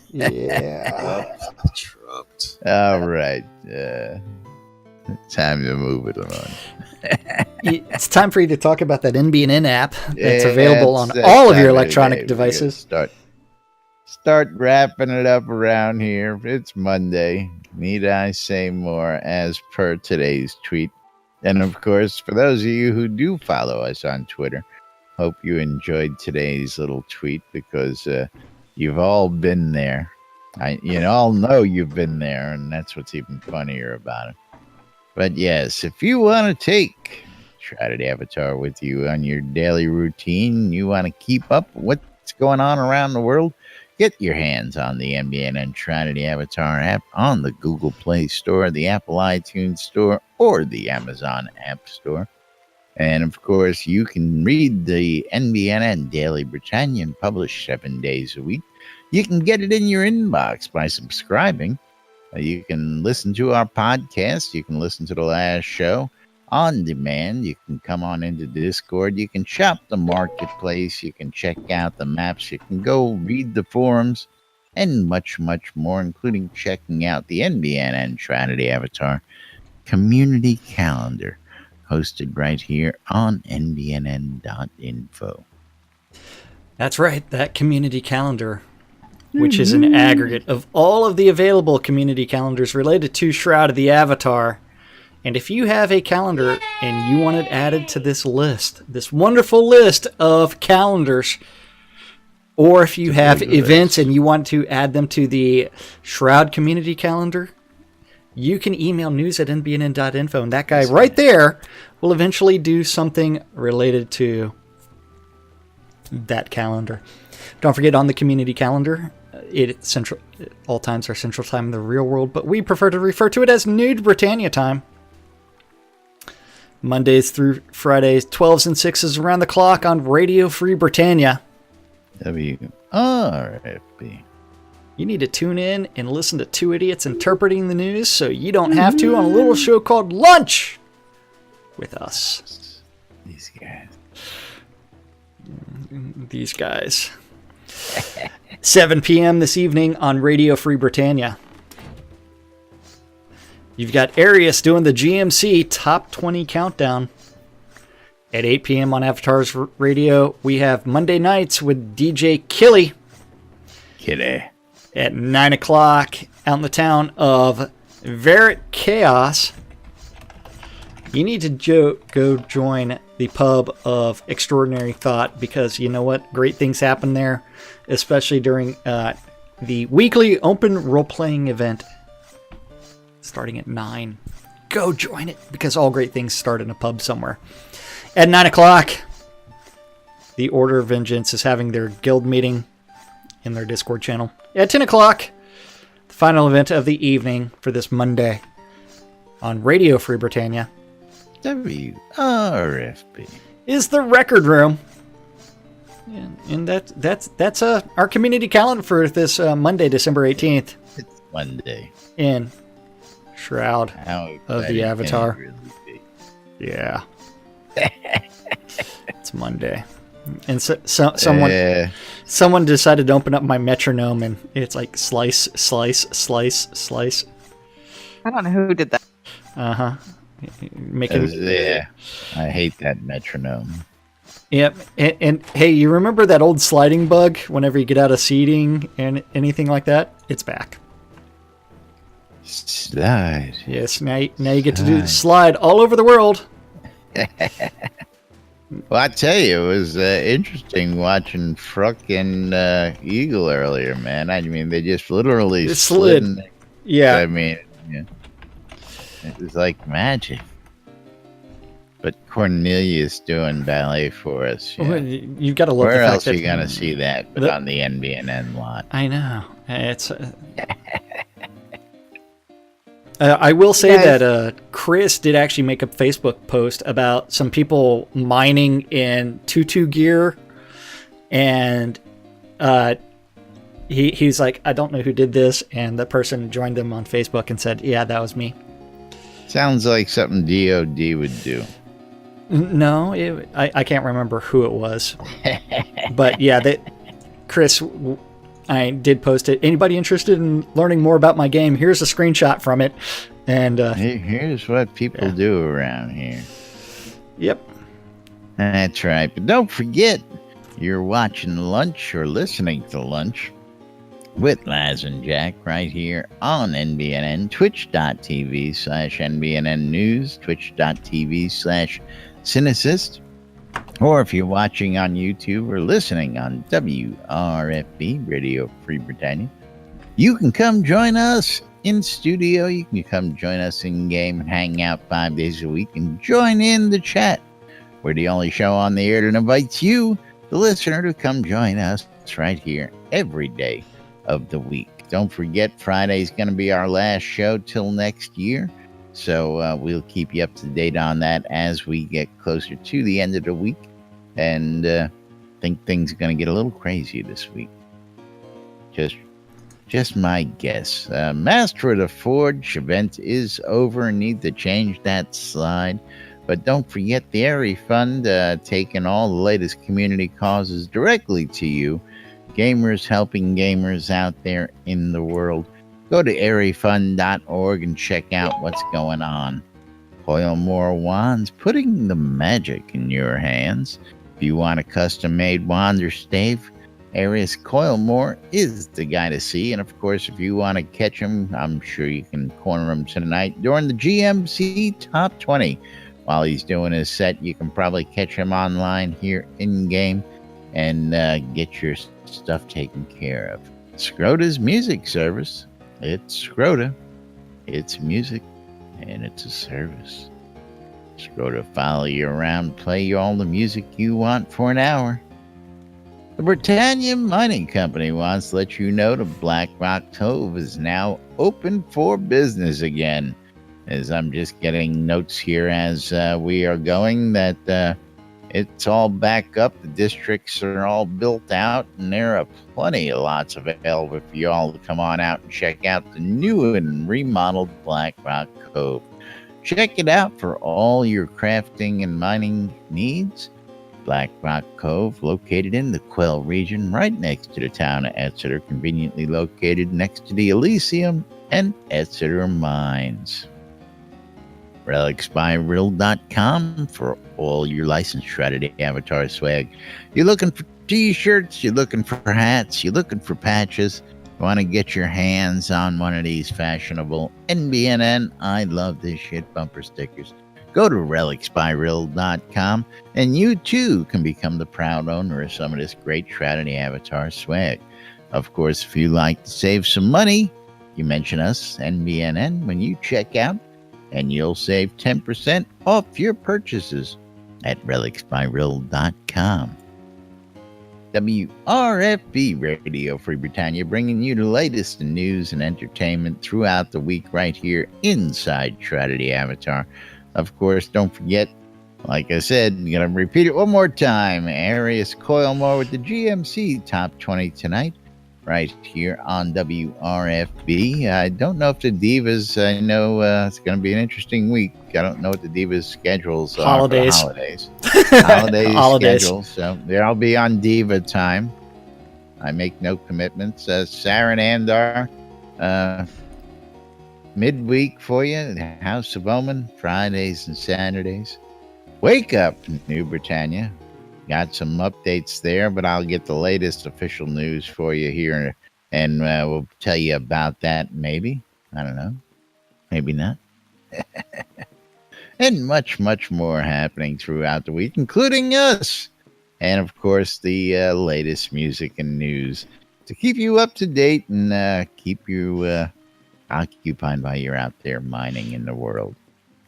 Yeah. Trumped. All right. Time to move it along. It's time for you to talk about that NBN app that's Yeah, available on that's all of time your of the electronic day. devices. We gotta Start wrapping it up around here. It's Monday. Need I say more as per today's tweet? And of course, for those of you who do follow us on Twitter, hope you enjoyed today's little tweet because you've all been there. You all know you've been there, and that's what's even funnier about it. But yes, if you want to take Shrouded Avatar with you on your daily routine, you want to keep up with what's going on around the world, get your hands on the NBN and Shrouded Avatar app on the Google Play Store, the Apple iTunes Store, or the Amazon App Store. And of course, you can read the NBN Daily Britannian published 7 days a week. You can get it in your inbox by subscribing. You can listen to our podcast. You can listen to the last show on demand. You can come on into Discord. You can shop the marketplace. You can check out the maps. You can go read the forums and much, much more, including checking out the NBN and Shrouded Avatar community calendar hosted right here on nbnn.info. That's right, that community calendar, which is an aggregate of all of the available community calendars related to Shroud of the Avatar. And if you have a calendar and you want it added to this list, this wonderful list of calendars, or if you have events and you want to add them to the Shroud community calendar, you can email news@nbnn.info, and that guy right there will eventually do something related to that calendar. Don't forget, on the community calendar, all times are Central Time in the real world, but we prefer to refer to it as Nude Britannia time. Mondays through Fridays, 12s and 6s around the clock on Radio Free Britannia. WRFB. You need to tune in and listen to two idiots interpreting the news so you don't have to on a little show called Lunch with us. These guys. 7 p.m. this evening on Radio Free Britannia. You've got Arius doing the GMC Top 20 Countdown. At 8 p.m. on Avatar's Radio, we have Monday Nights with DJ Killy. At 9 o'clock, out in the town of Verret Chaos, you need to go join the pub of Extraordinary Thought, because you know what? Great things happen there, especially during the weekly open role-playing event starting at 9. Go join it, because all great things start in a pub somewhere. At 9 o'clock, the Order of Vengeance is having their guild meeting in their Discord channel. At 10 o'clock, the final event of the evening for this Monday on Radio Free Britannia WRFB is the Record Room. And that's our community calendar for this Monday, December 18th. It's Monday. In Shroud How of the exciting Avatar. can it really be? Yeah. It's Monday. And someone decided to open up my metronome, and it's like slice, slice, slice, slice. I don't know who did that. Uh-huh. Yeah, I hate that metronome. Yep. And hey, you remember that old sliding bug whenever you get out of seating and anything like that? It's back. Slide. Yes, now you get to do the slide all over the world. Well, I tell you, it was interesting watching Fruck and Eagle earlier, man. I mean, they just literally It slid. slid. Yeah. I mean, yeah, it was like magic. But Cornelius doing ballet for us. Yeah. Well, you've got to love Where the fact else that are you gonna see that but on the NBNN lot? I know. It's. I will say Yes. that Chris did actually make a Facebook post about some people mining in tutu gear, and he's like, I don't know who did this, and the person joined them on Facebook and said, yeah, that was me. Sounds like something DOD would do. No, I can't remember who it was, but yeah, Chris, I did post it. Anybody interested in learning more about my game? Here's a screenshot from it, and here's what people do around here. Yep, that's right. But don't forget, you're watching Lunch or listening to Lunch with Laz and Jack right here on NBNN, twitch.tv/NBNN News, twitch.tv/Cynicist, or if you're watching on YouTube or listening on WRFB, Radio Free Britannia, you can come join us in studio. You can come join us in game and hang out 5 days a week and join in the chat. We're the only show on the air that invites you, the listener, to come join us right here every day of the week. Don't forget, Friday's going to be our last show till next year. So we'll keep you up to date on that as we get closer to the end of the week. And think things are going to get a little crazy this week. Just my guess. Master of the Forge event is over. Need to change that slide. But don't forget the Airy Fund, taking all the latest community causes directly to you. Gamers helping gamers out there in the world. Go to airyfund.org and check out what's going on. Coil more wands, putting the magic in your hands. If you want a custom-made wand or stave, Arius Coilmore is the guy to see. And of course, if you want to catch him, I'm sure you can corner him tonight during the GMC Top 20. While he's doing his set, you can probably catch him online here in-game and get your stuff taken care of. Scrota's music service. It's Scrota. It's music, and it's a service. Scrota follow you around, play you all the music you want for an hour. The Britannia Mining Company wants to let you know the Black Rock Cove is now open for business again. As I'm just getting notes here as we are going that it's all back up. The districts are all built out, and there are plenty of lots available for you all to come on out and check out the new and remodeled Black Rock Cove. Check it out for all your crafting and mining needs. Black Rock Cove, located in the Quell region, right next to the town of Exeter, conveniently located next to the Elysium and Exeter mines. RelicsByRill.com for all your licensed Shrouded Avatar swag. You're looking for t-shirts, you're looking for hats, you're looking for patches. You want to get your hands on one of these fashionable NBNN I love this shit bumper stickers. Go to RelicsByRill.com and you too can become the proud owner of some of this great Shrouded Avatar swag. Of course, if you like to save some money, you mention us, NBNN, when you check out, and you'll save 10% off your purchases at RelicsByRill.com. WRFB Radio Free Britannia, bringing you the latest in news and entertainment throughout the week right here inside Shrouded Avatar. Of course, don't forget, like I said, I'm going to repeat it one more time, Arius Coilmore with the GMC Top 20 tonight, right here on WRFB. I don't know if the Divas, I know it's going to be an interesting week. I don't know what the Divas schedules are for the holidays. Holidays schedule, so they'll be on Diva time. I make no commitments. Sarah and Andar, midweek for you, the House of Omen, Fridays and Saturdays. Wake up, New Britannia. Got some updates there, but I'll get the latest official news for you here, and we'll tell you about that maybe. I don't know. Maybe not. and much, much more happening throughout the week, including us. And, of course, the latest music and news to keep you up to date and keep you occupied while you're out there mining in the world.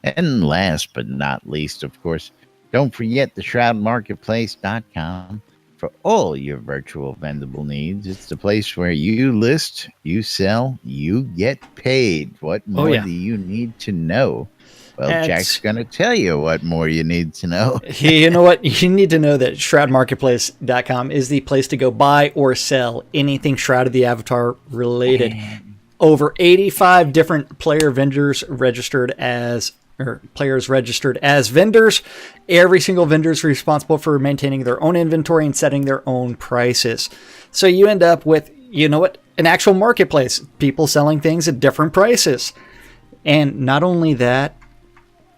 And last but not least, of course, don't forget the shroudmarketplace.com for all your virtual vendable needs. It's the place where you list, you sell, you get paid. What more do you need to know? Well, Jack's going to tell you what more you need to know. You know what? You need to know that shroudmarketplace.com is the place to go buy or sell anything Shroud of the Avatar related. Over 85 different players registered as vendors. Every single vendor is responsible for maintaining their own inventory and setting their own prices. So you end up with, you know what, an actual marketplace. People selling things at different prices. And not only that,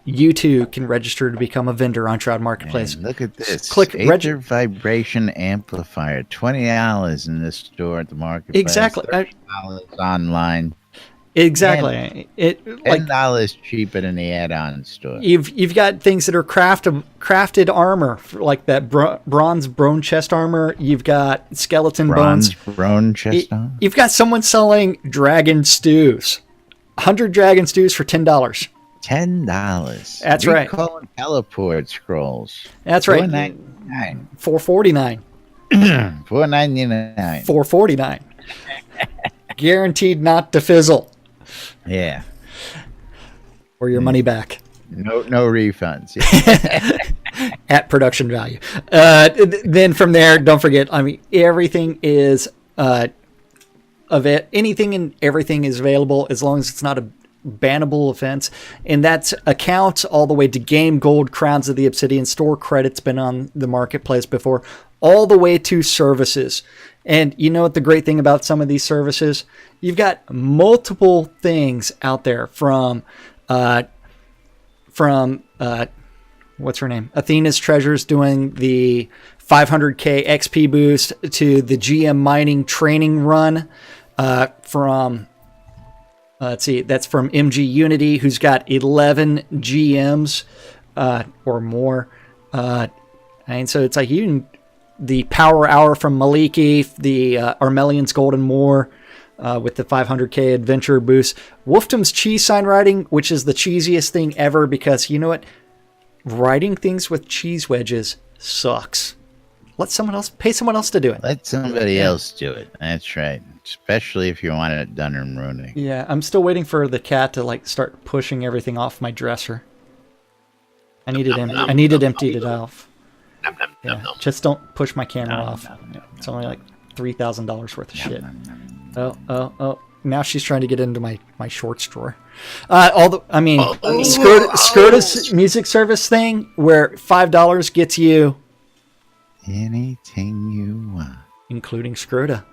you too can register to become a vendor on Shroud Marketplace. And look at this. Click Aether Vibration Amplifier. $20 in the store at the marketplace. Exactly. $30 online. Exactly. $10 cheaper than the add-on store. You've got things that are crafted armor, like that bronze bone chest armor. You've got skeleton bones. Bone chest armor. You've got someone selling dragon stews. 100 dragon stews for $10. $10. That's right. Calling teleport scrolls. That's right. $4.99. $4.49. $4.99. $4.49. Guaranteed not to fizzle. Yeah. Or your money back. No refunds. Yeah. At production value. Then from there, don't forget, everything is anything and everything is available as long as it's not a bannable offense, and that's accounts all the way to game gold, crowns of the obsidian, store credits, been on the marketplace before, all the way to services. And you know what the great thing about some of these services? You've got multiple things out there from what's her name? Athena's Treasures doing the 500k XP boost to the GM mining training run from let's see, that's from MG Unity, who's got 11 GMs or more. And so it's like the Power Hour from Maliki, the Armelian's Golden Moor with the 500k adventure boost. Wolfdom's cheese sign writing, which is the cheesiest thing ever, because you know what? Writing things with cheese wedges sucks. Pay someone else to do it. Let somebody else do it. That's right. Especially if you want it done in Rooney. Yeah, I'm still waiting for the cat to start pushing everything off my dresser. I need it emptied off. Yeah, just don't push my camera off. It's only like $3,000 worth of shit. Oh! Now she's trying to get into my shorts drawer. Scrota's music service thing, where $5 gets you anything you want, including Scrota.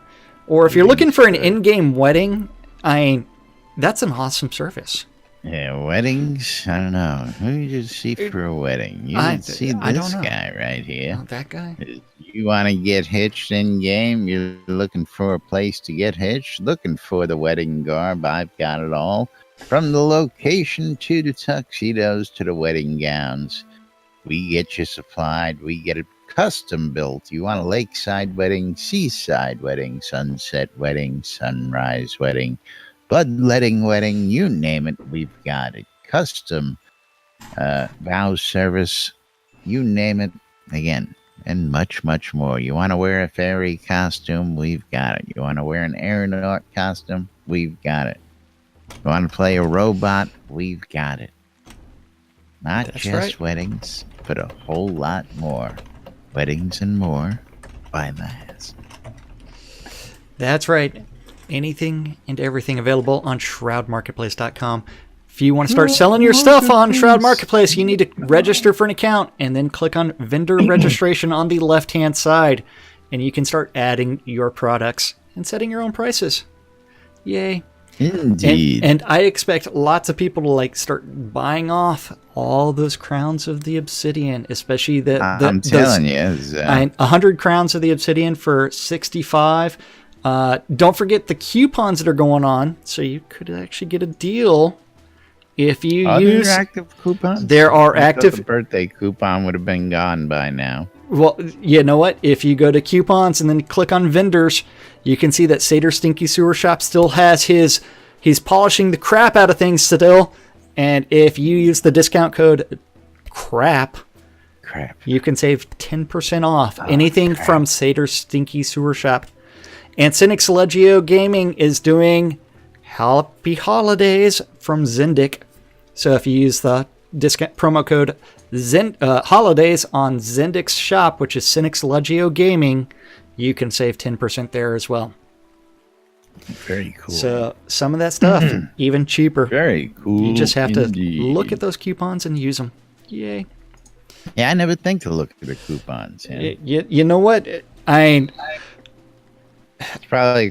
Or if you're looking for an in-game wedding, that's an awesome service. Yeah, weddings, I don't know. Who did you see for a wedding? You didn't see this guy right here. Oh, that guy? You want to get hitched in-game? You're looking for a place to get hitched? Looking for the wedding garb? I've got it all. From the location to the tuxedos to the wedding gowns. We get you supplied. We get it custom built. You want a lakeside wedding, seaside wedding, sunset wedding, sunrise wedding, bloodletting wedding, you name it, we've got it. Custom vow service, you name it, again, and much, much more. You want to wear a fairy costume, we've got it. You want to wear an aeronaut costume, we've got it. You want to play a robot, we've got it. Not just weddings, but a whole lot more. Weddings and more by Laz. That's right. Anything and everything available on shroudmarketplace.com. If you want to start selling your stuff on Shroud Marketplace, you need to register for an account and then click on vendor registration on the left-hand side. And you can start adding your products and setting your own prices. Yay. Indeed. And I expect lots of people to start buying off all those crowns of the obsidian, especially I'm telling you, 100 crowns of the obsidian for 65. Don't forget the coupons that are going on, so you could actually get a deal if you Other use active coupons? there are I thought active the birthday coupon would have been gone by now. Well, you know what? If you go to coupons and then click on vendors, you can see that Seder Stinky Sewer Shop still has he's polishing the crap out of things still. And if you use the discount code crap, you can save 10% off anything from Seder Stinky Sewer Shop. And Cynic's Legio Gaming is doing Happy Holidays from Zendik. So if you use the discount promo code holidays on Zendik's shop, which is Cynic's Legio Gaming, you can save 10% there as well. Very cool. So some of that stuff, even cheaper. Very cool. You just have indeed. to look at those coupons and use them. Yay. Yeah, I never think to look at the coupons. Yeah. You know what? It's probably